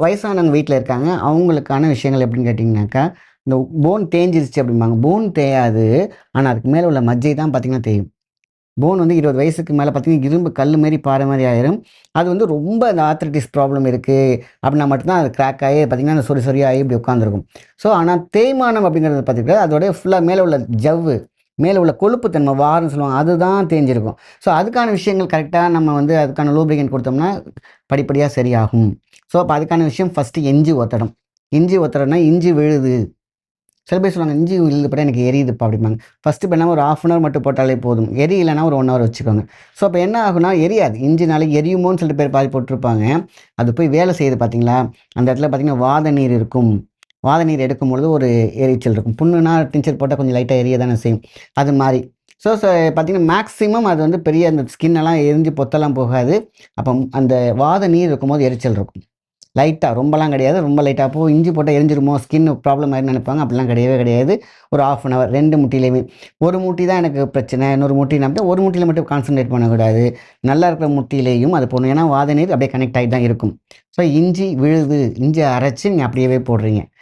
வயசானவங்க வீட்ல இருக்காங்க. அவங்களுக்கான விஷயங்கள் எப்படின்னு கேட்டீங்கன்னாக்கா, இந்த போன் தேஞ்சிருச்சு அப்படிம்பாங்க. போன் தேயாது. ஆனா, அதுக்கு மேல உள்ள மஜ்ஜை தான் பார்த்தீங்கன்னா தேயும். போன் வந்து 20 வயசுக்கு மேல பார்த்தீங்கன்னா, இரும்பு கல்லு மாரி, பாறை மாரி ஆயிரும். அது வந்து ரொம்ப அந்த ஆர்த்ரைட்டிஸ் ப்ராப்ளம் இருக்கு அப்படின்னா மட்டும் தான் அது கிராக் ஆகி பார்த்தீங்கன்னா, அந்த சொறி சொறியாகி இப்படி உட்காந்துருக்கும். ஸோ, ஆனா தேய்மானம் அப்படிங்கிறது பார்த்தீங்கன்னா, அதோடைய ஃபுல்லா மேல உள்ள ஜவ்வு, மேல உள்ள கொழுப்பு தன்மை வார்ன்னு சொல்லுவாங்க. அதுதான் தேய்ஞ்சிருக்கும். ஸோ, அதுக்கான விஷயங்கள் கரெக்ட்டா நம்ம வந்து அதுக்கான லூப்ரிகன்ட் குடுத்தோம்னா, படிப்படியா சரியாகும். ஸோ, அப்ப அதுக்கான விஷயம் ஃபர்ஸ்ட்டு இஞ்சி ஒத்தடம். இஞ்சி ஒத்தடம்னா, இஞ்சி விழுது. சில பேர் சொல்லுவாங்க, "இஞ்சி விழுதுப்பட்டா எனக்கு எரியுதுப்பா" அப்படிம்பாங்க. ஃபர்ஸ்ட்டு பண்ணா ஒரு 1/2 அன் ஹவர் மட்டும் போட்டாலே போதும். எரியலன்னா ஒரு 1 ஹவர் வச்சுக்கோங்க. ஸோ, அப்ப என்ன ஆகும்னா, எரியாது. இஞ்சினால எரியுமோன்னு சொல்லிட்டு பேர் பாதி போட்டுருப்பாங்க. அது போய் வேலை செய்யுது பார்த்தீங்களா? அந்த இடத்துல பார்த்தீங்கன்னா, வாத நீர் இருக்கும். வாத நீர் எடுக்கும்பொழுது ஒரு எரிச்சல் இருக்கும். புண்ணுனா டின்ச்சர் போட்டா கொஞ்சம் லைட்டா எரிய தானே செய்யும். அது மாரி. ஸோ பார்த்தீங்கன்னா, மேக்ஸிமம் அது வந்து பெரிய அந்த ஸ்கின் எல்லாம் எரிஞ்சு பொத்தெல்லாம் போகாது. அப்ப அந்த வாத நீர் இருக்கும்போது எரிச்சல் இருக்கும். லைட்டா ரொம்பலாம் கிடையாது. ரொம்ப லைட்டா. அப்போ இஞ்சி போட்டா எரிஞ்சிருமோ, ஸ்கின் ப்ராப்ளம் ஆயிரும்னு நெனைப்பாங்க. அப்படிலாம் கிடையவே கிடையாது. ஒரு 1/2 அன் ஹவர் 2 முட்டியிலயுமே. ஒரு முட்டி தான் எனக்கு பிரச்சனை. இன்னொரு முட்டி நான் ஒரு முட்டியில மட்டும் கான்சன்ட்ரேட் பண்ணக்கூடாது. நல்லா இருக்கிற முட்டியிலயும் அது போடணும். ஏன்னா, வாத நீர் அப்படியே கனெக்ட் ஆயிட்டு தான் இருக்கும். ஸோ, இஞ்சி விழுது, இஞ்சி அரைச்சு நீங்க அப்படியே போடுறீங்க.